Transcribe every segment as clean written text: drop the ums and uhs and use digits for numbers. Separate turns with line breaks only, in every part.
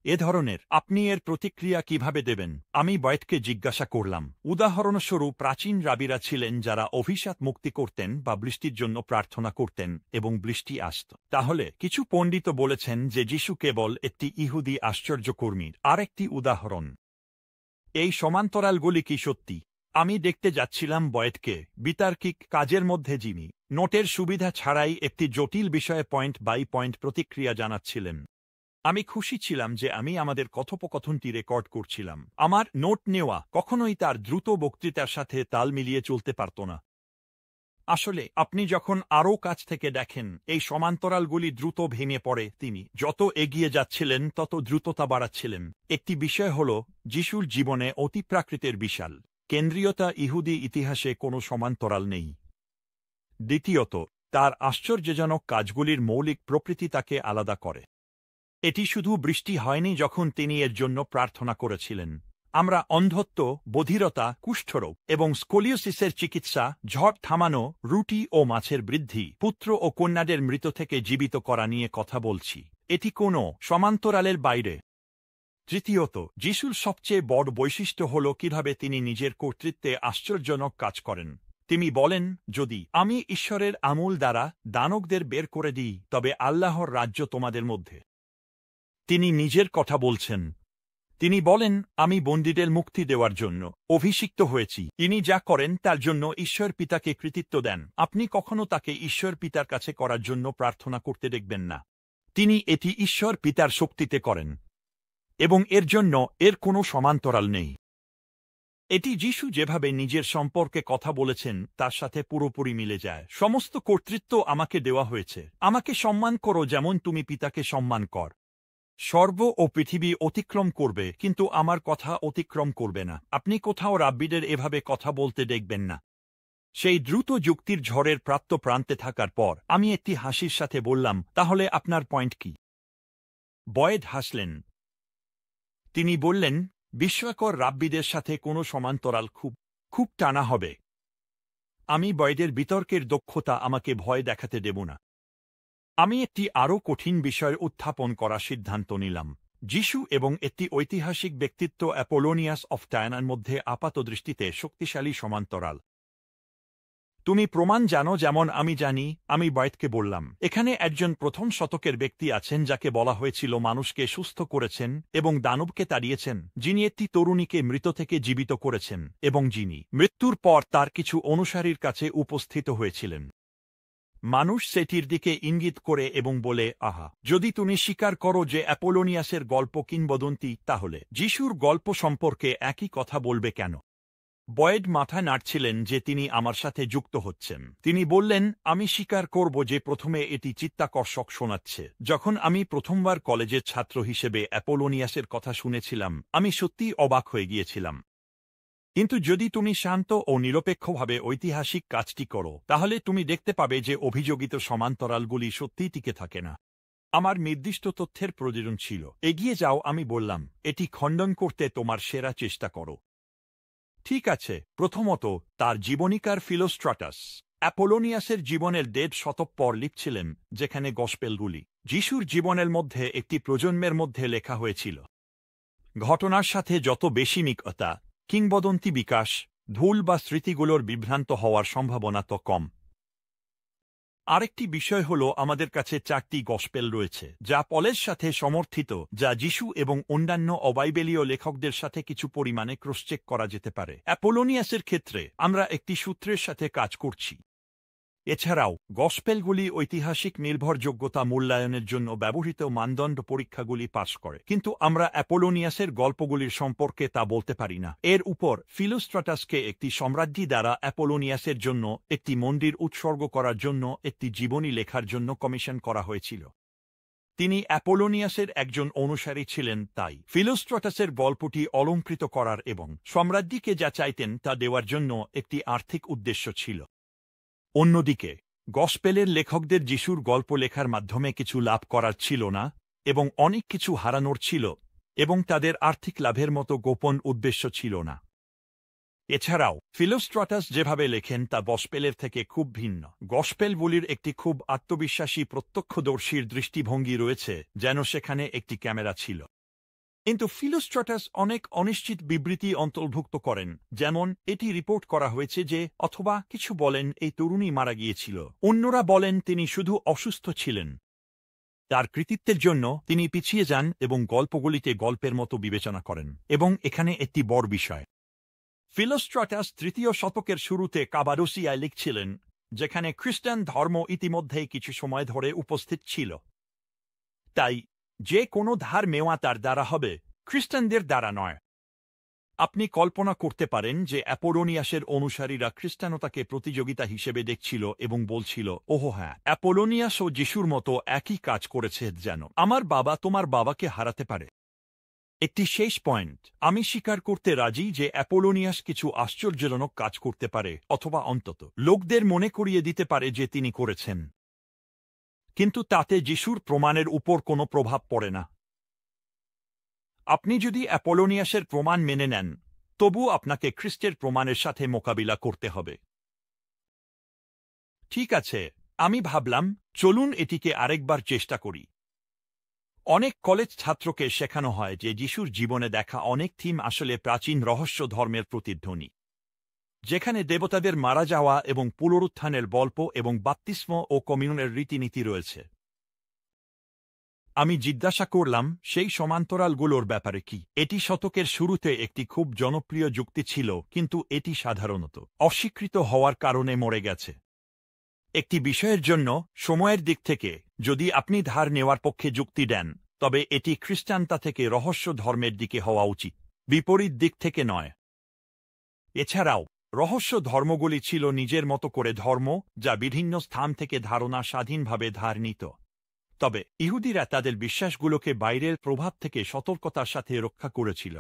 এ ধরনের আপনি এর প্রতিক্রিয়া কিভাবে দেবেন? আমি বয়েডকে জিজ্ঞাসা করলাম। উদাহরণস্বরূপ প্রাচীন রাবিরা ছিলেন যারা অভিশাপ মুক্তি করতেন বা বৃষ্টির জন্য প্রার্থনা করতেন এবং বৃষ্টি আসত। তাহলে কিছু পণ্ডিত বলেছেন যে যিশু কেবল একটি ইহুদি আশ্চর্যকর্মীর আরেকটি উদাহরণ। এই সমান্তরালগুলি কি সত্যি? আমি দেখতে যাচ্ছিলাম বয়েডকে বিতার্কিক কাজের মধ্যে যিনি নোটের সুবিধা ছাড়াই একটি জটিল বিষয়ে পয়েন্ট বাই পয়েন্ট প্রতিক্রিয়া জানাচ্ছিলেন। আমি খুশি ছিলাম যে আমি আমাদের কথোপকথনটি রেকর্ড করছিলাম। আমার নোট নেওয়া কখনোই তার দ্রুত বক্তৃতার সাথে তাল মিলিয়ে চলতে পারত না। আসলে আপনি যখন আরও কাছ থেকে দেখেন এই সমান্তরালগুলি দ্রুত ভেঙে পড়ে। তিনি যত এগিয়ে যাচ্ছিলেন তত দ্রুততা বাড়াচ্ছিলেন। একটি বিষয় হল যিশুর জীবনে অতিপ্রাকৃতের বিশাল কেন্দ্রীয়তা। ইহুদি ইতিহাসে কোনো সমান্তরাল নেই। দ্বিতীয়ত, তার আশ্চর্যজনক কাজগুলির মৌলিক প্রকৃতি তাকে আলাদা করে। এটি শুধু বৃষ্টি হয়নি যখন তিনি এর জন্য প্রার্থনা করেছিলেন। আমরা অন্ধত্ব, বধিরতা, কুষ্ঠরোগ এবং স্কোলিওসিসের চিকিৎসা, ঝড় থামানো, রুটি ও মাছের বৃদ্ধি, পুত্র ও কন্যাদের মৃত থেকে জীবিত করা নিয়ে কথা বলছি। এটি কোনো সমান্তরালের বাইরে। তৃতীয়ত, যিশুর সবচেয়ে বড় বৈশিষ্ট্য হল কিভাবে তিনি নিজের কর্তৃত্বে আশ্চর্যজনক কাজ করেন। তিনি বলেন, যদি আমি ঈশ্বরের আমূল দ্বারা দানবদের বের করে দিই তবে আল্লাহর রাজ্য তোমাদের মধ্যে। তিনি নিজের কথা বলছেন। তিনি বলেন, আমি বন্দীদের মুক্তি দেওয়ার জন্য অভিষিক্ত হয়েছি। তিনি যা করেন তার জন্য ঈশ্বর পিতাকে কৃতিত্ব দেন। আপনি কখনো তাকে ঈশ্বর পিতার কাছে করার জন্য প্রার্থনা করতে দেখবেন না। তিনি এটি ঈশ্বর পিতার শক্তিতে করেন এবং এর জন্য এর কোনো সমান্তরাল নেই। এটি যিশু যেভাবে নিজের সম্পর্কে কথা বলেছেন তার সাথে পুরোপুরি মিলে যায়। সমস্ত কর্তৃত্ব আমাকে দেওয়া হয়েছে। আমাকে সম্মান করো যেমন তুমি পিতাকে সম্মান কর। স্বর্গ ও পৃথিবী অতিক্রম করবে কিন্তু আমার কথা অতিক্রম করবে না। আপনি কোথাও রাব্বিদের এভাবে কথা বলতে দেখবেন না। সেই দ্রুত যুক্তির ঝড়ের প্রাপ্ত প্রান্তে থাকার পর আমি একটি হাসির সাথে বললাম, তাহলে আপনার পয়েন্ট কি? বয়েড হাসলেন। তিনি বললেন, বিস্ময়কর রাব্বিদের সাথে কোনো সমান্তরাল খুব টানা হবে। আমি বয়েডের বিতর্কের দক্ষতা আমাকে ভয় দেখাতে দেব না। আমি একটি আরও কঠিন বিষয় উত্থাপন করার সিদ্ধান্ত নিলাম। যিশু এবং একটি ঐতিহাসিক ব্যক্তিত্ব অ্যাপোলোনিয়াস অফ টায়ানার মধ্যে আপাতদৃষ্টিতে শক্তিশালী সমান্তরাল। তুমি প্রমাণ জানো যেমন আমি জানি। আমি বয়েডকে বললাম, এখানে একজন প্রথম শতকের ব্যক্তি আছেন যাকে বলা হয়েছিল মানুষকে সুস্থ করেছেন এবং দানবকে তাড়িয়েছেন, যিনি একটি তরুণীকে মৃত থেকে জীবিত করেছেন এবং যিনি মৃত্যুর পর তার কিছু অনুসারীর কাছে উপস্থিত হয়েছিলেন। মানুষ সেটির দিকে ইঙ্গিত করে এবং বলে, আহা, যদি তুমি স্বীকার করো যে অ্যাপোলোনিয়াসের গল্প কিংবদন্তি, তাহলে যিশুর গল্প সম্পর্কে একই কথা বলবে কেন? বয়েড মাথা নাড়ছিলেন যে তিনি আমার সাথে যুক্ত হচ্ছেন। তিনি বললেন, আমি স্বীকার করব যে প্রথমে এটি চিত্তাকর্ষক শোনাচ্ছে। যখন আমি প্রথমবার কলেজের ছাত্র হিসেবে অ্যাপোলোনিয়াসের কথা শুনেছিলাম আমি সত্যিই অবাক হয়ে গিয়েছিলাম। কিন্তু যদি তুমি শান্ত ও নিরপেক্ষভাবে ঐতিহাসিক কাজটি করো তাহলে তুমি দেখতে পাবে যে অভিযোগিত সমান্তরালগুলি সত্যিই টিকে থাকে না। আমার নির্দিষ্ট তথ্যের প্রয়োজন ছিল। এগিয়ে যাও, আমি বললাম, এটি খণ্ডন করতে তোমার সেরা চেষ্টা করো। ঠিক আছে। প্রথমত, তার জীবনীকার ফিলোস্ট্রাটাস অ্যাপোলোনিয়াসের জীবনের ১৫০ শতক পর লিখছিলেন, যেখানে গসপেলগুলি যিশুর জীবনের মধ্যে একটি প্রজন্মের মধ্যে লেখা হয়েছিল। ঘটনার সাথে যত বেশি মিকতা, কিংবদন্তি বিকাশ, ভুল বা স্মৃতিগুলোর বিভ্রান্ত হওয়ার সম্ভাবনা তো কম। আরেকটি বিষয় হল আমাদের কাছে ৪টি গসপেল রয়েছে যা পলের সাথে সমর্থিত, যা যিশু এবং অন্যান্য অবাইবেলীয় লেখকদের সাথে কিছু পরিমাণে ক্রসচেক করা যেতে পারে। অ্যাপোলোনিয়াসের ক্ষেত্রে আমরা একটি সূত্রের সাথে কাজ করছি। এছাড়াও গসপেলগুলি ঐতিহাসিক নির্ভরযোগ্যতা মূল্যায়নের জন্য ব্যবহৃত মানদণ্ড পরীক্ষাগুলি পাস করে, কিন্তু আমরা অ্যাপোলোনিয়াসের গল্পগুলির সম্পর্কে তা বলতে পারি না। এর উপর ফিলোস্ট্রাটাসকে একটি সম্রাজ্ঞী দ্বারা অ্যাপোলোনিয়াসের জন্য একটি মন্দির উৎসর্গ করার জন্য একটি জীবনী লেখার জন্য কমিশন করা হয়েছিল। তিনি অ্যাপোলোনিয়াসের একজন অনুসারী ছিলেন, তাই ফিলোস্ট্রাটাসের গল্পটি অলঙ্কৃত করার এবং সম্রাজ্ঞীকে যা চাইতেন তা দেওয়ার জন্য একটি আর্থিক উদ্দেশ্য ছিল। অন্যদিকে গসপেলের লেখকদের যিশুর গল্প লেখার মাধ্যমে কিছু লাভ করার ছিল না এবং অনেক কিছু হারানোর ছিল এবং তাদের আর্থিক লাভের মতো গোপন উদ্দেশ্য ছিল না। এছাড়াও ফিলোস্ট্রাটাস যেভাবে লেখেন তা গসপেলের থেকে খুব ভিন্ন। গসপেলগুলির একটি খুব আত্মবিশ্বাসী প্রত্যক্ষদর্শীর দৃষ্টিভঙ্গি রয়েছে, যেন সেখানে একটি ক্যামেরা ছিল। কিন্তু ফিলোস্ট্রাটাস অনেক অনিশ্চিত বিবৃতি অন্তর্ভুক্ত করেন, যেমন এটি রিপোর্ট করা হয়েছে যে অথবা কিছু বলেন এই তরুণী মারা গিয়েছিল, অন্যরা বলেন তিনি শুধু অসুস্থ ছিলেন। তার কৃতিত্বের জন্য তিনি পিছিয়ে যান এবং গল্পগুলিতে গল্পের মতো বিবেচনা করেন, এবং এখানে একটি বড় বিষয়। ফিলোস্ট্রাটাস ৩য় শতকের শুরুতে কাবাডোসিয়ায় লিখছিলেন, যেখানে খ্রিস্টান ধর্ম ইতিমধ্যেই কিছু সময় ধরে উপস্থিত ছিল। তাই যে কোনো ধার নেওয়া তার দ্বারা হবে, খ্রিস্টানদের দ্বারা নয়। আপনি কল্পনা করতে পারেন যে অ্যাপোলোনিয়াসের অনুসারীরা খ্রিস্টানতাকে প্রতিযোগিতা হিসেবে দেখছিল এবং বলছিল, ওহো হ্যাঁ, অ্যাপোলোনিয়াস ও যিশুর মতো একই কাজ করেছে, যেন আমার বাবা তোমার বাবাকে হারাতে পারে। একটি শেষ পয়েন্ট, আমি স্বীকার করতে রাজি যে অ্যাপোলোনিয়াস কিছু আশ্চর্যজনক কাজ করতে পারে, অথবা অন্তত লোকদের মনে করিয়ে দিতে পারে যে তিনি করেছেন, কিন্তু তাতে যিশুর প্রমাণের উপর কোনো প্রভাব পড়ে না। আপনি যদি অ্যাপোলোনিয়াসের প্রমাণ মেনে নেন, তবু আপনাকে খ্রিস্টের প্রমাণের সাথে মোকাবিলা করতে হবে। ঠিক আছে, আমি ভাবলাম চলুন এটিকে আরেকবার চেষ্টা করি। অনেক কলেজ ছাত্রকে শেখানো হয় যে যিশুর জীবনে দেখা অনেক থিম আসলে প্রাচীন রহস্য ধর্মের প্রতিধ্বনি, যেখানে দেবতাদের মারা যাওয়া এবং পুনরুত্থানের গল্প এবং বাপ্তিস্ম ও কমিউনের রীতিনীতি রয়েছে। আমি জিজ্ঞাসা করলাম সেই সমান্তরালগুলোর ব্যাপারে কি। এটি শতকের শুরুতে একটি খুব জনপ্রিয় যুক্তি ছিল, কিন্তু এটি সাধারণত অস্বীকৃত হওয়ার কারণে মরে গেছে। একটি বিষয়ের জন্য সময়ের দিক থেকে যদি আপনি ধার নেওয়ার পক্ষে যুক্তি দেন, তবে এটি খ্রিস্টানতা থেকে রহস্য ধর্মের দিকে হওয়া উচিত, বিপরীত দিক থেকে নয়। এছাড়াও রহস্য ধর্মগুলি ছিল নিজের মতো করে ধর্ম, যা বিভিন্ন স্থান থেকে ধারণা স্বাধীনভাবে ধার নিত। তবে ইহুদিরা তাদের বিশ্বাসগুলোকে বাইরের প্রভাব থেকে সতর্কতার সাথে রক্ষা করেছিল।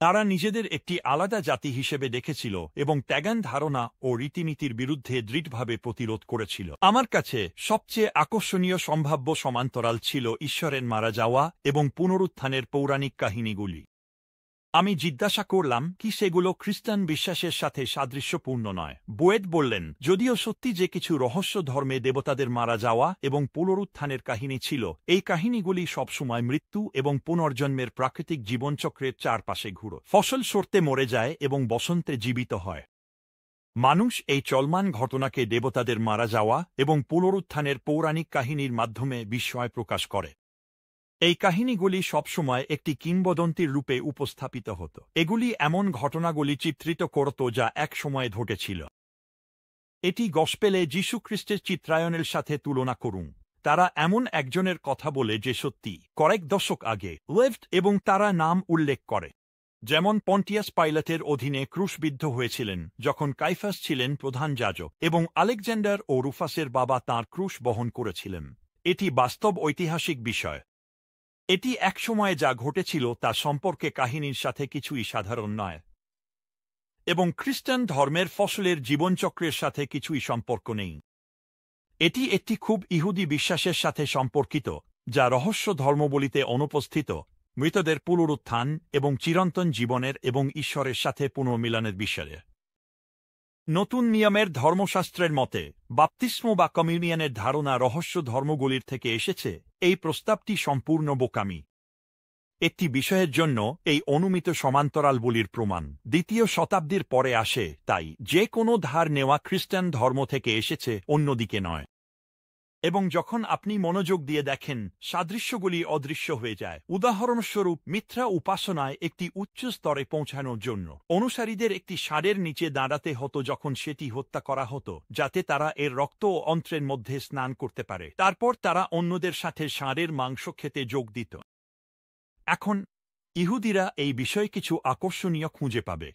তারা নিজেদের একটি আলাদা জাতি হিসেবে দেখেছিল এবং প্যাগান ধারণা ও রীতিনীতির বিরুদ্ধে দৃঢ়ভাবে প্রতিরোধ করেছিল। আমার কাছে সবচেয়ে আকর্ষণীয় সম্ভাব্য সমান্তরাল ছিল ঈশ্বরের মারা যাওয়া এবং পুনরুত্থানের পৌরাণিক কাহিনীগুলি। আমি জিজ্ঞাসা করলাম কি সেগুলো খ্রিস্টান বিশ্বাসের সাথে সাদৃশ্যপূর্ণ নয়। বোয়েড বললেন, যদিও সত্যি যে কিছু রহস্য ধর্মে দেবতাদের মারা যাওয়া এবং পুনরুত্থানের কাহিনী ছিল, এই কাহিনীগুলি সবসময় মৃত্যু এবং পুনর্জন্মের প্রাকৃতিক জীবনচক্রের চারপাশে ঘুরো। ফসল সরতে মরে যায় এবং বসন্তে জীবিত হয়। মানুষ এই চলমান ঘটনাকে দেবতাদের মারা যাওয়া এবং পুনরুত্থানের পৌরাণিক কাহিনীর মাধ্যমে বিস্ময় প্রকাশ করে। এই কাহিনীগুলি সবসময় একটি কিংবদন্তির রূপে উপস্থাপিত হতো। এগুলি এমন ঘটনাগুলি চিত্রিত করত যা এক সময়ে ঘটেছিল। এটি গসপেলে যীশুখ্রিস্টের চিত্রায়নের সাথে তুলনা করুন। তারা এমন একজনের কথা বলে যে সত্যি কয়েক দশক আগে লিভড এবং তারা নাম উল্লেখ করে, যেমন পন্টিয়াস পাইলটের অধীনে ক্রুশবিদ্ধ হয়েছিলেন যখন কাইফাস ছিলেন প্রধান যাজক, এবং আলেকজান্ডার ও রুফাসের বাবা তাঁর ক্রুশ বহন করেছিলেন। এটি বাস্তব ঐতিহাসিক বিষয়। এটি একসময়ে যা ঘটেছিল তা সম্পর্কে কাহিনীর সাথে কিছুই সাধারণ নয়, এবং খ্রিস্টান ধর্মের ফসলের জীবনচক্রের সাথে কিছুই সম্পর্ক নেই। এটি একটি খুব ইহুদি বিশ্বাসের সাথে সম্পর্কিত, যা রহস্য ধর্মবলিতে অনুপস্থিত, মৃতদের পুনরুত্থান এবং চিরন্তন জীবনের এবং ঈশ্বরের সাথে পুনর্মিলনের বিষয়ে। নতুন নিয়মের ধর্মশাস্ত্রের মতে বাপ্তিস্ম বা কমিউনিয়নের ধারণা রহস্য ধর্মগুলির থেকে এসেছে। এই প্রস্তাবটি সম্পূর্ণ বোকামি। একটি বিষয়ের জন্য এই অনুমিত সমান্তরালগুলির প্রমাণ ২য় শতাব্দীর পরে আসে, তাই যে কোনো ধার নেওয়া খ্রিস্টান ধর্ম থেকে এসেছে, অন্যদিকে নয়। এবং যখন আপনি মনোযোগ দিয়ে দেখেন, সাদৃশ্যগুলি অদৃশ্য হয়ে যায়। উদাহরণস্বরূপ, মিথ্যা উপাসনায় একটি উচ্চ স্তরে পৌঁছানোর জন্য অনুসারীদের একটি ষাঁড়ের নিচে দাঁড়াতে হতো যখন সেটি হত্যা করা হতো, যাতে তারা এর রক্ত ও অন্ত্রের মধ্যে স্নান করতে পারে। তারপর তারা অন্যদের সাথে ষাঁড়ের মাংস খেতে যোগ দিত। এখন ইহুদিরা এই বিষয়ে কিছু আকর্ষণীয় খুঁজে পাবে,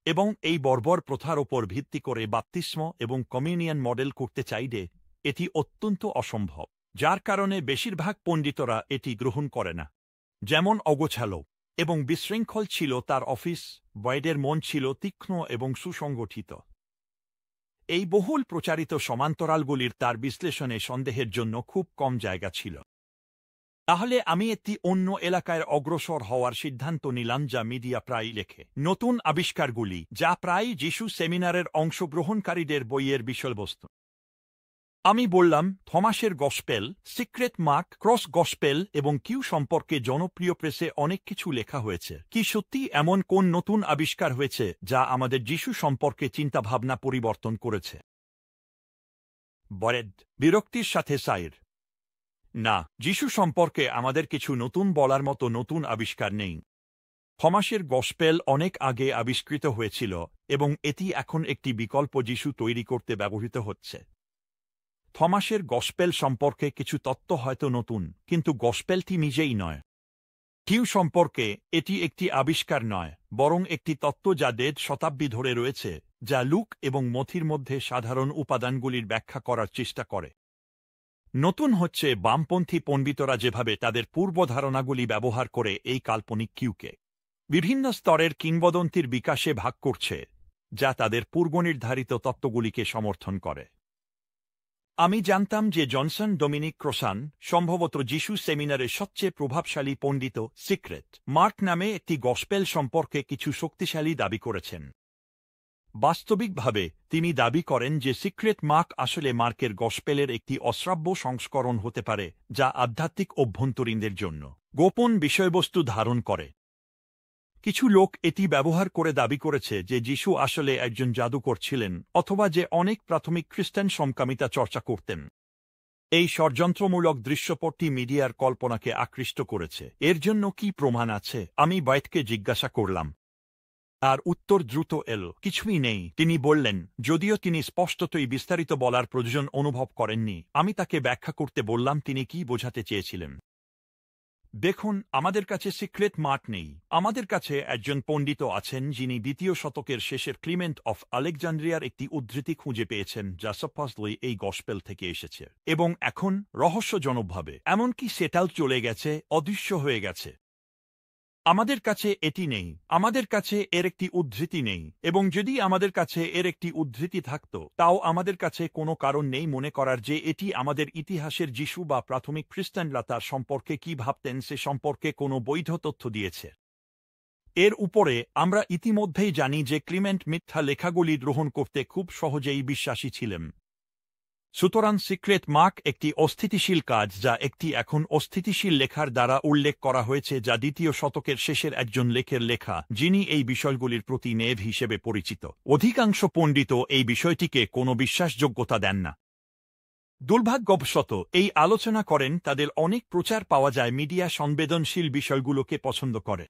এবং এই বর্বর প্রথার ওপর ভিত্তি করে বাপ্তিস্ম এবং কমিউনিয়ন মডেল করতে চাইলে এটি অত্যন্ত অসম্ভব, যার কারণে বেশিরভাগ পণ্ডিতরা এটি গ্রহণ করে না। যেমন অগোছালো এবং বিশৃঙ্খল ছিল তার অফিস, বয়েডের মন ছিল তীক্ষ্ণ এবং সুসংগঠিত। এই বহুল প্রচারিত সমান্তরালগুলির তার বিশ্লেষণে সন্দেহের জন্য খুব কম জায়গা ছিল। তাহলে আমি একটি অন্য এলাকায় অগ্রসর হওয়ার সিদ্ধান্ত নিলাম, যা মিডিয়া প্রায় লেখে। নতুন আবিষ্কারগুলি, যা প্রায় যিশু সেমিনারের অংশগ্রহণকারীদের বইয়ের বিষয়বস্তু। আমি বললাম, থমাসের gospel, Secret Mark, Cross Gospel এবং কিউ সম্পর্কে জনপ্রিয় প্রেসে অনেক কিছু লেখা হয়েছে। কি সত্যি এমন কোন নতুন আবিষ্কার হয়েছে যা আমাদের যিশু সম্পর্কে চিন্তাভাবনা পরিবর্তন করেছে? বরেড বিরক্তির সাথে সাইর, না, যিশু সম্পর্কে আমাদের কিছু নতুন বলার মতো নতুন আবিষ্কার নেই। থমাসের গসপেল অনেক আগে আবিষ্কৃত হয়েছিল এবং এটি এখন একটি বিকল্প যিশু তৈরি করতে ব্যবহৃত হচ্ছে। থমাসের গসপেল সম্পর্কে কিছু তত্ত্ব হয়তো নতুন, কিন্তু গসপেলটি নিজেই নয়। কিউ সম্পর্কে এটি একটি আবিষ্কার নয়, বরং একটি তত্ত্ব যা ১.৫ শতাব্দী ধরে রয়েছে, যা লুক এবং মথির মধ্যে সাধারণ উপাদানগুলির ব্যাখ্যা করার চেষ্টা করে। নতুন হচ্ছে বামপন্থী পণ্ডিতরা যেভাবে তাদের পূর্বধারণাগুলি ব্যবহার করে এই কাল্পনিক কিউকে বিভিন্ন স্তরের কিংবদন্তির বিকাশে ভাগ করছে, যা তাদের পূর্বনির্ধারিত তত্ত্বগুলিকে সমর্থন করে। আমি জানতাম যে জনসন ডোমিনিক ক্রোসান সম্ভবত যিশু সেমিনারের সবচেয়ে প্রভাবশালী পণ্ডিত সিক্রেট মার্ক নামে একটি গসপেল সম্পর্কে কিছু শক্তিশালী দাবি করেছেন। বাস্তবিকভাবে তিনি দাবি করেন যে সিক্রেট মার্ক আসলে মার্কের গসপেলের একটি অশ্রাব্য সংস্করণ হতে পারে, যা আধ্যাত্মিক অভ্যন্তরীণদের জন্য গোপন বিষয়বস্তু ধারণ করে। কিছু লোক এটি ব্যবহার করে দাবি করেছে যে যিশু আসলে একজন জাদুকর ছিলেন, অথবা যে অনেক প্রাথমিক খ্রিস্টান সমকামিতা চর্চা করতেন। এই ষড়যন্ত্রমূলক দৃশ্যপটটি মিডিয়ার কল্পনাকে আকৃষ্ট করেছে। এর জন্য কি প্রমাণ আছে? আমি বাইটকে জিজ্ঞাসা করলাম। আর উত্তর দ্রুত এল, কিছুই নেই। তিনি বললেন, যদিও তিনি স্পষ্টতই বিস্তারিত বলার প্রয়োজন অনুভব করেননি। আমি তাকে ব্যাখ্যা করতে বললাম তিনি কি বোঝাতে চেয়েছিলেন। দেখুন, আমাদের কাছে সিক্রেট মার্ক নেই। আমাদের কাছে একজন পণ্ডিত আছেন যিনি ২য় শতকের শেষের ক্লিমেন্ট অফ আলেকজান্দ্রিয়ার একটি উদ্ধৃতি খুঁজে পেয়েছেন, যা সাপোজলি এই গসপেল থেকে এসেছে, এবং এখন রহস্যজনকভাবে এমনকি সেটাও চলে গেছে, অদৃশ্য হয়ে গেছে। আমাদের কাছে এটি নেই। আমাদের কাছে এর একটি উদ্ধৃতি নেই, এবং যদি আমাদের কাছে এর একটি উদ্ধৃতি থাকত, তাও আমাদের কাছে কোনো কারণ নেই মনে করার যে এটি আমাদের ইতিহাসের যিশু বা প্রাথমিক খ্রিস্টানরা তার সম্পর্কে কি ভাবতেন সে সম্পর্কে কোনো বৈধ তথ্য দিয়েছে। এর উপরে আমরা ইতিমধ্যেই জানি যে ক্লিমেন্ট মিথ্যা লেখাগুলি গ্রহণ করতে খুব সহজেই বিশ্বাসী ছিলেন। সুতরাং সিক্রেট মার্ক একটি অস্থিতিশীল কাজ, যা একটি এখন অস্থিতিশীল লেখার দ্বারা উল্লেখ করা হয়েছে, যা ২য় শতকের শেষের একজন লেখের লেখা, যিনি এই বিষয়গুলির প্রতি নেভ হিসেবে পরিচিত। অধিকাংশ পণ্ডিত এই বিষয়টিকে কোনো বিশ্বাসযোগ্যতা দেন না। দুর্ভাগ্যবশত এই আলোচনা করেন তাদের অনেক প্রচার পাওয়া যায় মিডিয়া সংবেদনশীল বিষয়গুলোকে পছন্দ করে।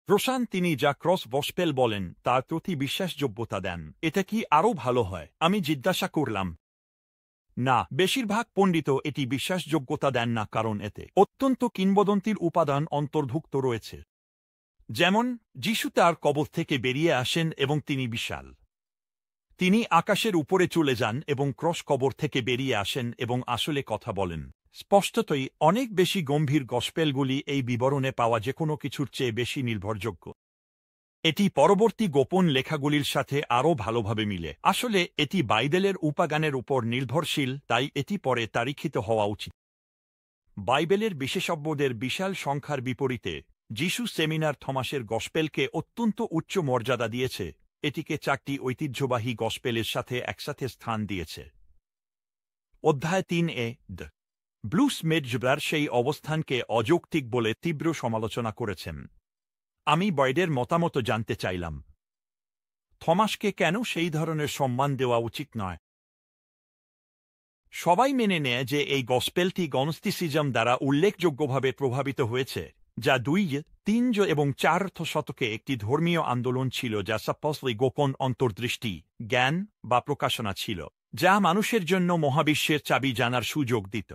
প্রশান্ত তিনি যা ক্রস গসপেল বলেন তার প্রতি বিশ্বাসযোগ্যতা দেন। এটা কি আরও ভালো হয়? আমি জিজ্ঞাসা করলাম। না, বেশিরভাগ পণ্ডিত এটি বিশ্বাসযোগ্যতা দেন না, কারণ এতে অত্যন্ত কিংবদন্তির উপাদান অন্তর্ভুক্ত রয়েছে। যেমন, যিশু তার কবর থেকে বেরিয়ে আসেন এবং তিনি বিশাল। তিনি আকাশের উপরে চলে যান এবং ক্রস কবর থেকে বেরিয়ে আসেন এবং আসলে কথা বলেন। স্পষ্টতই অনেক বেশি গম্ভীর গসপেলগুলি এই বিবরণে পাওয়া যেকোনো কিছুর চেয়ে বেশি নির্ভরযোগ্য। এটি পরবর্তী গোপন লেখাগুলির সাথে আরও ভালোভাবে মিলে। আসলে এটি বাইবেলের উপাদানের উপর নির্ভরশীল, তাই এটি পরে তারিখিত হওয়া উচিত। বাইবেলের বিশেষজ্ঞদের বিশাল সংখ্যার বিপরীতে যিশু সেমিনার থমাসের গসপেলকে অত্যন্ত উচ্চ মর্যাদা দিয়েছে। এটিকে ৪টি ঐতিহ্যবাহী গসপেলের সাথে একসাথে স্থান দিয়েছে। অধ্যায় ৩-এ ব্লুস মেডজব্রার সেই অবস্থানকে অযৌক্তিক বলে তীব্র সমালোচনা করেছেন। আমি বয়েডের মতামত জানতে চাইলাম। থমাসকে কেন সেই ধরনের সম্মান দেওয়া উচিত নয়? সবাই মেনে নেয় যে এই গসপেলটি গনস্টিসিজম দ্বারা উল্লেখযোগ্যভাবে প্রভাবিত হয়েছে, যা ২, ৩ এবং ৪ শতকে একটি ধর্মীয় আন্দোলন ছিল, যা সাপোজলি গোপন অন্তর্দৃষ্টি, জ্ঞান বা প্রকাশনা ছিল, যা মানুষের জন্য মহাবিশ্বের চাবি জানার সুযোগ দিত।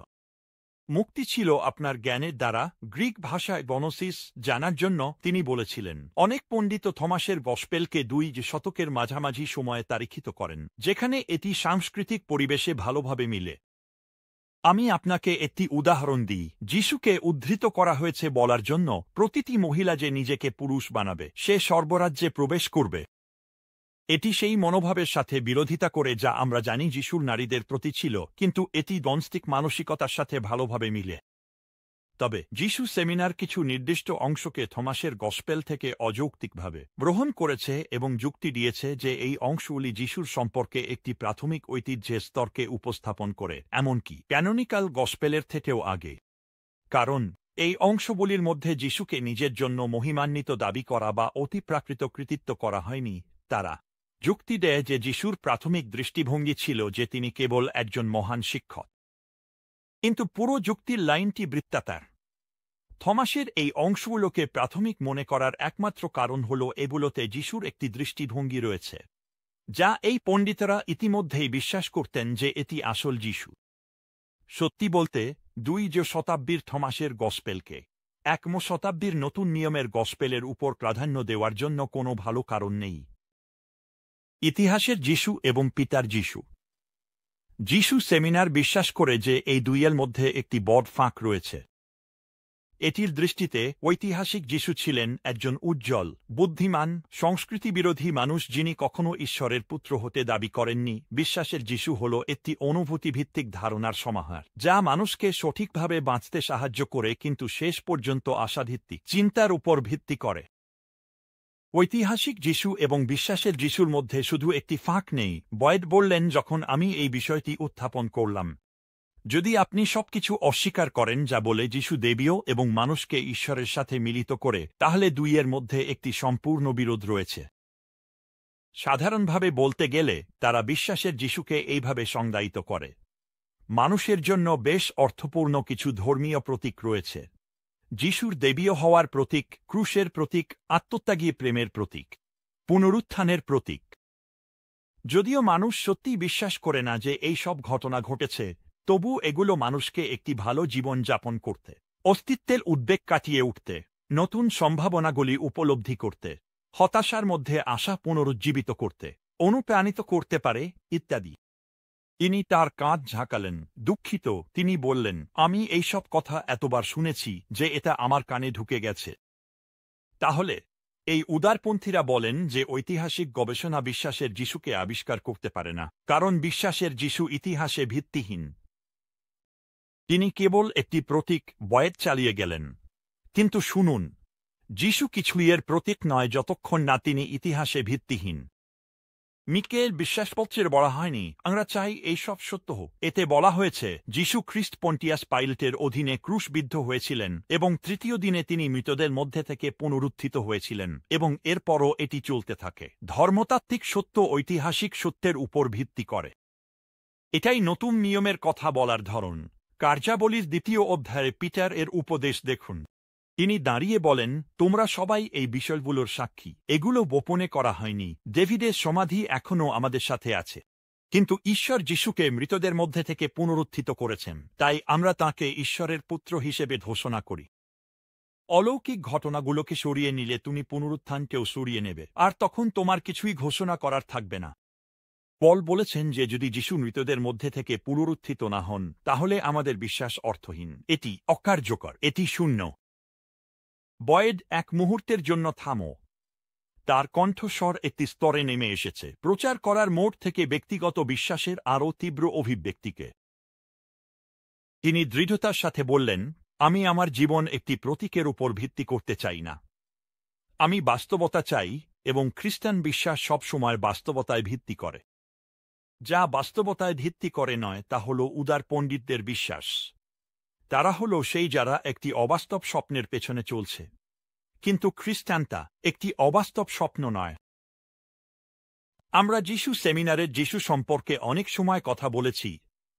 মুক্তি ছিল আপনার জ্ঞানের দ্বারা, গ্রিক ভাষায় গনোসিস জানার জন্য। তিনি বলেছিলেন, অনেক পণ্ডিত থমাসের গসপেলকে ২ শতকের মাঝামাঝি সময়ে তারিখিত করেন, যেখানে এটি সাংস্কৃতিক পরিবেশে ভালোভাবে মিলে। আমি আপনাকে একটি উদাহরণ দিই। যিশুকে উদ্ধৃত করা হয়েছে বলার জন্য, প্রতিটি মহিলা যে নিজেকে পুরুষ বানাবে, সে স্বর্গরাজ্যে প্রবেশ করবে। এটি সেই মনোভাবের সাথে বিরোধিতা করে যা আমরা জানি যিশুর নারীদের প্রতি ছিল, কিন্তু এটি গনস্টিক মানসিকতার সাথে ভালোভাবে মিলে। তবে যিশু সেমিনার কিছু নির্দিষ্ট অংশকে থমাসের গসপেল থেকে অযৌক্তিকভাবে গ্রহণ করেছে এবং যুক্তি দিয়েছে যে এই অংশগুলি যিশুর সম্পর্কে একটি প্রাথমিক ঐতিহ্যের স্তরকে উপস্থাপন করে, এমনকি ক্যানোনিক্যাল গসপেলের থেকেও আগে। কারণ এই অংশগুলির মধ্যে যিশুকে নিজের জন্য মহিমান্বিত দাবি করা বা অতিপ্রাকৃত কৃতিত্ব করা হয়নি। তারা যুক্তি দেয় যে যিশুর প্রাথমিক দৃষ্টিভঙ্গি ছিল যে তিনি কেবল একজন মহান শিক্ষক। কিন্তু পুরো যুক্তির লাইনটি বৃত্তাকার। থমাসের এই অংশগুলোকে প্রাথমিক মনে করার একমাত্র কারণ হল এগুলোতে যিশুর একটি দৃষ্টিভঙ্গি রয়েছে, যা এই পণ্ডিতরা ইতিমধ্যেই বিশ্বাস করতেন যে এটি আসল যিশু। সত্যি বলতে, 2 শতাব্দীর থমাসের গসপেলকে 1 শতাব্দীর নতুন নিয়মের গসপেলের উপর প্রাধান্য দেওয়ার জন্য কোনো ভালো কারণ নেই। ইতিহাসের যিশু এবং পিতার যিশু। যিশু সেমিনার বিশ্বাস করে যে এই দুইয়ের মধ্যে একটি বড় ফাঁক রয়েছে। এটির দৃষ্টিতে ঐতিহাসিক যিশু ছিলেন একজন উজ্জ্বল, বুদ্ধিমান, সংস্কৃতিবিরোধী মানুষ যিনি কখনো ঈশ্বরের পুত্র হতে দাবি করেননি। বিশ্বাসের যিশু হল একটি অনুভূতিভিত্তিক ধারণার সমাহার, যা মানুষকে সঠিকভাবে বাঁচতে সাহায্য করে কিন্তু শেষ পর্যন্ত আশাভিত্তিক চিন্তার উপর ভিত্তি করে। ঐতিহাসিক যিশু এবং বিশ্বাসের যিশুর মধ্যে শুধু একটি ফাঁক নেই, বয়েড বললেন যখন আমি এই বিষয়টি উত্থাপন করলাম। যদি আপনি সবকিছু অস্বীকার করেন যা বলে যিশু দেবীয় এবং মানুষকে ঈশ্বরের সাথে মিলিত করে, তাহলে দুইয়ের মধ্যে একটি সম্পূর্ণ বিরোধ রয়েছে। সাধারণভাবে বলতে গেলে তারা বিশ্বাসের যিশুকে এইভাবে সংজ্ঞায়িত করে: মানুষের জন্য বেশ অর্থপূর্ণ কিছু ধর্মীয় প্রতীক রয়েছে। যিশুর দেবীয় হওয়ার প্রতীক, ক্রুশের প্রতীক, আত্মত্যাগী প্রেমের প্রতীক, পুনরুত্থানের প্রতীক। যদিও মানুষ সত্যিই বিশ্বাস করে না যে এই সব ঘটনা ঘটেছে, তবু এগুলো মানুষকে একটি ভালো জীবন যাপন করতে, অস্তিত্বের উদ্বেগ কাটিয়ে উঠতে, নতুন সম্ভাবনাগুলি উপলব্ধি করতে, হতাশার মধ্যে আশা পুনরুজ্জীবিত করতে অনুপ্রাণিত করতে পারে, ইত্যাদি। তিনি তার কাঁধ ঝাঁকালেন। দুঃখিত, তিনি বললেন, আমি এইসব কথা এতবার শুনেছি যে এটা আমার কানে ঢুকে গেছে। তাহলে এই উদারপন্থীরা বলেন যে ঐতিহাসিক গবেষণা বিশ্বাসের যিশুকে আবিষ্কার করতে পারে না, কারণ বিশ্বাসের যিশু ইতিহাসে ভিত্তিহীন। তিনি কেবল একটি প্রতীক, বয়েড চালিয়ে গেলেন। কিন্তু শুনুন, যিশু কিছুই এর প্রতীক নয় যতক্ষণ না তিনি ইতিহাসে ভিত্তিহীন। মিকেল বিশ্বাসপত্রের বলা হয়নি আমরা চাই এইসব সত্য হোক। এতে বলা হয়েছে যিশু খ্রিস্ট পন্টিয়াস পাইলটের অধীনে ক্রুশবিদ্ধ হয়েছিলেন এবং তৃতীয় দিনে তিনি মৃতদের মধ্যে থেকে পুনরুত্থিত হয়েছিলেন, এবং এরপরও এটি চলতে থাকে। ধর্মতাত্ত্বিক সত্য ঐতিহাসিক সত্যের উপর ভিত্তি করে। এটাই নতুন নিয়মের কথা বলার ধরন। কার্যাবলীর 2 অধ্যায়ে পিটার এর উপদেশ দেখুন। তিনি দাঁড়িয়ে বলেন, তোমরা সবাই এই বিষয়গুলোর সাক্ষী। এগুলো গোপনে করা হয়নি। ডেভিডের সমাধি এখনও আমাদের সাথে আছে। কিন্তু ঈশ্বর যিশুকে মৃতদের মধ্যে থেকে পুনরুত্থিত করেছেন, তাই আমরা তাঁকে ঈশ্বরের পুত্র হিসেবে ঘোষণা করি। অলৌকিক ঘটনাগুলোকে সরিয়ে নিলে তুমি পুনরুত্থানকেও সরিয়ে নেবে, আর তখন তোমার কিছুই ঘোষণা করার থাকবে না। পল বলেছেন যে যদি যিশু মৃতদের মধ্যে থেকে পুনরুত্থিত না হন, তাহলে আমাদের বিশ্বাস অর্থহীন, এটি অকার্যকর, এটি শূন্য। বয়েড এক মুহূর্তের জন্য থামো। তার কণ্ঠস্বর একটি স্তরে নেমে এসেছে, প্রচার করার মোড় থেকে ব্যক্তিগত বিশ্বাসের আরও তীব্র অভিব্যক্তিকে। তিনি দৃঢ়তার সাথে বললেন, আমি আমার জীবন একটি প্রতীকের উপর ভিত্তি করতে চাই না। আমি বাস্তবতা চাই, এবং খ্রিস্টান বিশ্বাস সবসময় বাস্তবতায় ভিত্তি করে। যা বাস্তবতায় ভিত্তি করে নয় তা হল উদার পণ্ডিতদের বিশ্বাস। তারা হল সেই যারা একটি অবাস্তব স্বপ্নের পেছনে চলছে। কিন্তু খ্রিস্টানতা একটি অবাস্তব স্বপ্ন নয়। আমরা যিশু সেমিনারের যিশু সম্পর্কে অনেক সময় কথা বলেছি,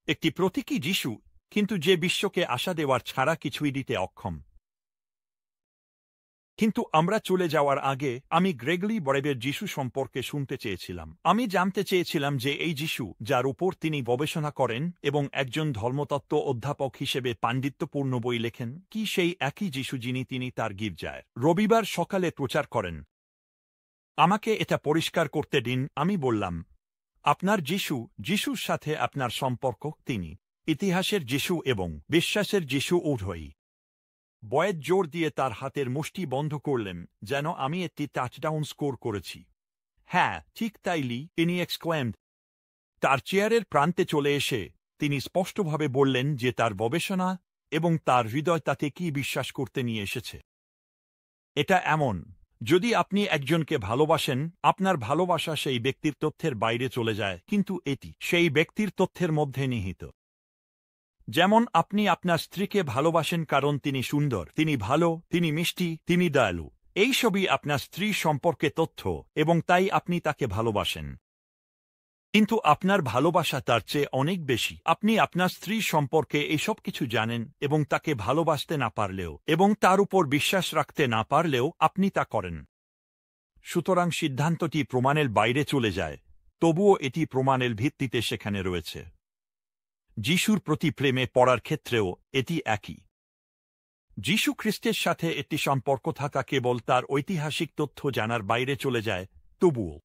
একটি প্রতীকী যিশু, কিন্তু যে বিশ্বকে আশা দেওয়ার ছাড়া কিছুই দিতে অক্ষম। কিন্তু আমরা চলে যাওয়ার আগে আমি গ্রেগরি বরেবের যিশু সম্পর্কে শুনতে চেয়েছিলাম। আমি জানতে চেয়েছিলাম যে এই যিশু, যার উপর তিনি গবেষণা করেন এবং একজন ধর্মতত্ত্ব অধ্যাপক হিসেবে পাণ্ডিত্যপূর্ণ বই লেখেন, কি সেই একই যিশু যিনি তিনি তার গির্জায় রবিবার সকালে প্রচার করেন। আমাকে এটা পরিষ্কার করতে দিন, আমি বললাম। আপনার যিশুর সাথে আপনার সম্পর্ক তিনি ইতিহাসের যিশু এবং বিশ্বাসের যিশু উভয়ই। বয়েড জোর দিয়ে তার হাতের মুষ্টি বন্ধ করলেন, যেন আমি একটি টাচডাউন স্কোর করেছি। হ্যাঁ, ঠিক তাইলি, তিনি এক্সক্লেমড। তার চেয়ারের প্রান্তে চলে এসে তিনি স্পষ্টভাবে বললেন যে তার গবেষণা এবং তার হৃদয় তাতে কি বিশ্বাস করতে নিয়ে এসেছে। এটা এমন, যদি আপনি একজনকে ভালোবাসেন, আপনার ভালোবাসা সেই ব্যক্তির তথ্যের বাইরে চলে যায়, কিন্তু এটি সেই ব্যক্তির তথ্যের মধ্যে নিহিত। যেমন আপনি আপনার স্ত্রীকে ভালোবাসেন কারণ তিনি সুন্দর, তিনি ভালো, তিনি মিষ্টি, তিনি দয়ালু। এই সবই আপনার স্ত্রী সম্পর্কে তথ্য, এবং তাই আপনি তাকে ভালোবাসেন। কিন্তু আপনার ভালোবাসা তার চেয়ে অনেক বেশি। আপনি আপনার স্ত্রী সম্পর্কে এসব কিছু জানেন এবং তাকে ভালোবাসতে না পারলেও এবং তার উপর বিশ্বাস রাখতে না পারলেও আপনি তা করেন। সুতরাং সিদ্ধান্তটি প্রমাণের বাইরে চলে যায়, তবুও এটি প্রমাণের ভিত্তিতে সেখানে রয়েছে। যিশুর প্রতি প্রেমে পড়ার ক্ষেত্রেও এটি একই। যিশু খ্রিস্টের সাথে একটি সম্পর্ক থাকা কেবল তার ঐতিহাসিক তথ্য জানার বাইরে চলে যায়, তবুও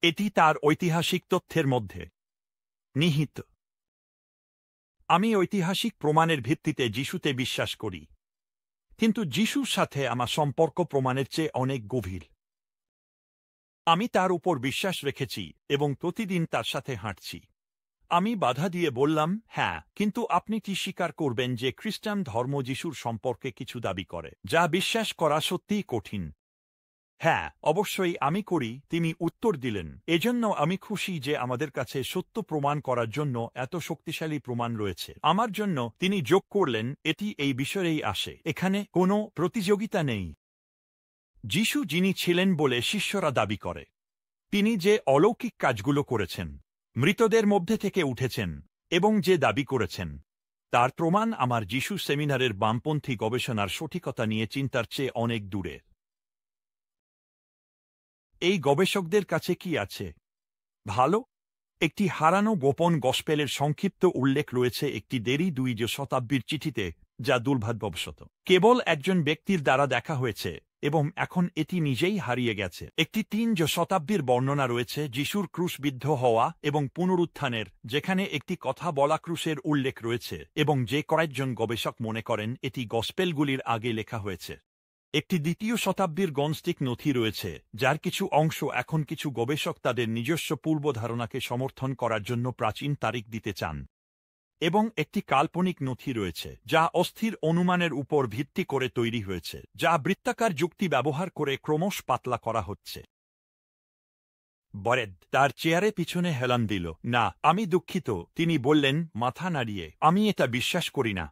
এটি তার ঐতিহাসিক তথ্যের মধ্যে নিহিত। আমি ঐতিহাসিক প্রমাণের ভিত্তিতে যিশুতে বিশ্বাস করি, কিন্তু যিশুর সাথে আমার সম্পর্ক প্রমাণের চেয়ে অনেক গভীর। আমি তার উপর বিশ্বাস রেখেছি এবং প্রতিদিন তার সাথে হাঁটছি। আমি বাধা দিয়ে বললাম, হ্যাঁ, কিন্তু আপনি কি স্বীকার করবেন যে খ্রিস্টান ধর্ম যিশুর সম্পর্কে কিছু দাবি করে, যা বিশ্বাস করা সত্যিই কঠিন? হ্যাঁ, অবশ্যই আমি করি, তিনি উত্তর দিলেন। এজন্য আমি খুশি যে আমাদের কাছে সত্য প্রমাণ করার জন্য এত শক্তিশালী প্রমাণ রয়েছে। আমার জন্য তিনি যোগ করলেন, এটি এই বিষয়েই আসে, এখানে কোনো প্রতিযোগিতা নেই। যিশু যিনি ছিলেন বলে শিষ্যরা দাবি করে, তিনি যে অলৌকিক কাজগুলো করেছেন, মৃতদের মধ্যে থেকে উঠেছেন এবং যে দাবি করেছেন, তার প্রমাণ আমার যিশু সেমিনারের বামপন্থী গবেষণার সঠিকতা নিয়ে চিন্তার চেয়ে অনেক দূরে। এই গবেষকদের কাছে কি আছে? ভালো, একটি হারানো গোপন গসপেলের সংক্ষিপ্ত উল্লেখ রয়েছে একটি দেরি 2 শতাব্দীর চিঠিতে, যা দুর্ভাগ্যবশত কেবল একজন ব্যক্তির দ্বারা দেখা হয়েছে এবং এখন এটি নিজেই হারিয়ে গেছে। একটি 3 শতাব্দীর বর্ণনা রয়েছে যিশুর ক্রুশবিদ্ধ হওয়া এবং পুনরুত্থানের, যেখানে একটি কথা বলা ক্রুশের উল্লেখ রয়েছে এবং যে কয়েকজন গবেষক মনে করেন এটি গসপেলগুলির আগে লেখা হয়েছে। একটি 2 শতাব্দীর গনস্টিক নথি রয়েছে, যার কিছু অংশ এখন কিছু গবেষক তাদের নিজস্ব পূর্বধারণাকে সমর্থন করার জন্য প্রাচীন তারিখ দিতে চান, এবং একটি কাল্পনিক নথি রয়েছে যা অস্থির অনুমানের উপর ভিত্তি করে তৈরি হয়েছে, যা বৃত্তাকার যুক্তি ব্যবহার করে ক্রমশ পাতলা করা হচ্ছে। বরেদ তার চেয়ারে পিছনে হেলান দিল। না, আমি দুঃখিত, তিনি বললেন মাথা নাড়িয়ে, আমি এটা বিশ্বাস করি না।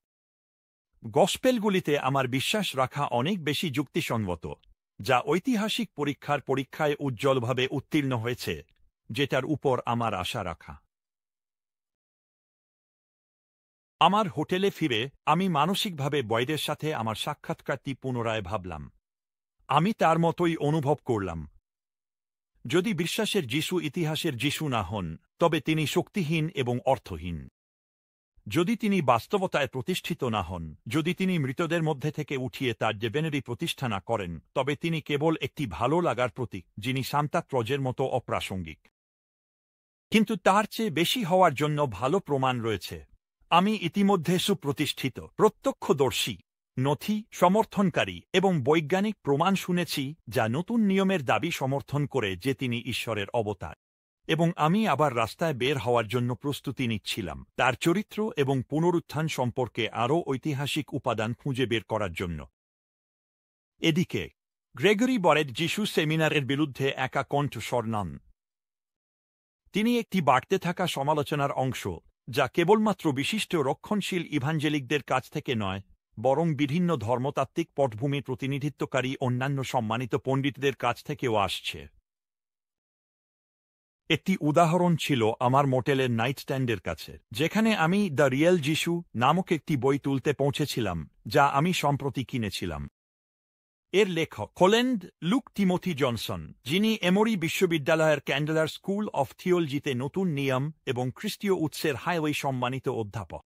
গসপেলগুলিতে আমার বিশ্বাস রাখা অনেক বেশি যুক্তিসঙ্গত, যা ঐতিহাসিক পরীক্ষায় উজ্জ্বলভাবে উত্তীর্ণ হয়েছে, যেটার উপর আমার আশা রাখা। আমার হোটেলে ফিরে আমি মানসিকভাবে বয়েডের সাথে আমার সাক্ষাৎকারটি পুনরায় ভাবলাম। আমি তার মতোই অনুভব করলাম। যদি বিশ্বাসের যিশু ইতিহাসের যিশু না হন, তবে তিনি শক্তিহীন এবং অর্থহীন। যদি তিনি বাস্তবতায় প্রতিষ্ঠিত না হন, যদি তিনি মৃতদের মধ্যে থেকে উঠিয়ে তার জীবনেরই প্রতিষ্ঠা না করেন, তবে তিনি কেবল একটি ভালো লাগার প্রতীক, যিনি সান্তা ক্লজের মতো অপ্রাসঙ্গিক। কিন্তু তার চেয়ে বেশি হওয়ার জন্য ভালো প্রমাণ রয়েছে। আমি ইতিমধ্যে সুপ্রতিষ্ঠিত, প্রত্যক্ষদর্শী, নথি সমর্থনকারী এবং বৈজ্ঞানিক প্রমাণ শুনেছি, যা নতুন নিয়মের দাবি সমর্থন করে যে তিনি ঈশ্বরের অবতার। এবং আমি আবার রাস্তায় বের হওয়ার জন্য প্রস্তুতি নিচ্ছিলাম, তার চরিত্র এবং পুনরুত্থান সম্পর্কে আরও ঐতিহাসিক উপাদান খুঁজে বের করার জন্য। এদিকে গ্রেগরি বরেড যিশু সেমিনারের বিরুদ্ধে একা কণ্ঠস্বর নন। তিনি একটি বাড়তে থাকা সমালোচনার অংশ, যা কেবলমাত্র বিশিষ্ট রক্ষণশীল ইভাঞ্জেলিকদের কাছ থেকে নয়, বরং বিভিন্ন ধর্মতাত্ত্বিক পটভূমির প্রতিনিধিত্বকারী অন্যান্য সম্মানিত পণ্ডিতদের কাছ থেকেও আসছে। একটি উদাহরণ ছিল আমার মোটেলের নাইটস্ট্যান্ডের কাছে, যেখানে আমি দ্য রিয়েল যিশু নামক একটি বই তুলতে পৌঁছেছিলাম, যা আমি সম্প্রতি কিনেছিলাম। এর লেখক হলেন লুক টিমোথি জনসন, যিনি এমরি বিশ্ববিদ্যালয়ের ক্যান্ডেলার স্কুল অফ থিওলজিতে নতুন নিয়ম এবং খ্রিস্টীয় উৎসের হাইওয়ে সম্মানিত অধ্যাপক।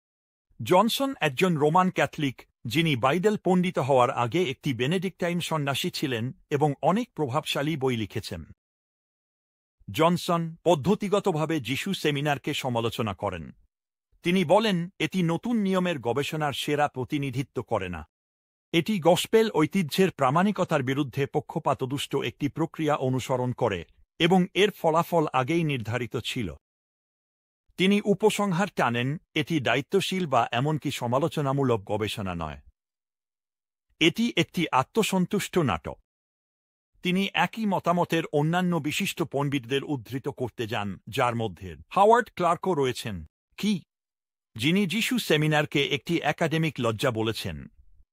জনসন একজন রোমান ক্যাথলিক, যিনি বাইবেল পণ্ডিত হওয়ার আগে একটি বেনেডিক্টাইন সন্ন্যাসী ছিলেন এবং অনেক প্রভাবশালী বই লিখেছেন। জনসন পদ্ধতিগতভাবে যিশু সেমিনারকে সমালোচনা করেন। তিনি বলেন, এটি নতুন নিয়মের গবেষণার সেরা প্রতিনিধিত্ব করে না। এটি গসপেল ঐতিহ্যের প্রামাণিকতার বিরুদ্ধে পক্ষপাতদুষ্ট একটি প্রক্রিয়া অনুসরণ করে এবং এর ফলাফল আগেই নির্ধারিত ছিল। তিনি উপসংহার টানেন, এটি দায়িত্বশীল বা এমনকি সমালোচনামূলক গবেষণা নয়। এটি একটি আত্মসন্তুষ্ট নাটক। তিনি একই মতামতের অন্যান্য বিশিষ্ট পণ্ডিতদের উদ্ধৃত করতে যান, যার মধ্যে হাওয়ার্ড ক্লার্কও রয়েছেন, কি যিনি যিশু সেমিনারকে একটি একাডেমিক লজ্জা বলেছেন,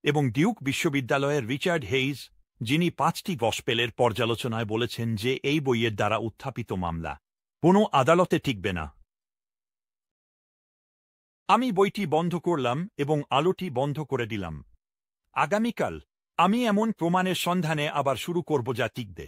এবং ডিউক বিশ্ববিদ্যালয়ের রিচার্ড হেইজ, যিনি 5টি গসপেলের পর্যালোচনায় বলেছেন যে এই বইয়ের দ্বারা উত্থাপিত মামলা কোনো আদালতে টিকবে না। আমি বইটি বন্ধ করলাম এবং আলোটি বন্ধ করে দিলাম। আগামীকাল আমি এমন প্রমাণের সন্ধানে আবার শুরু করব যা টিকবে।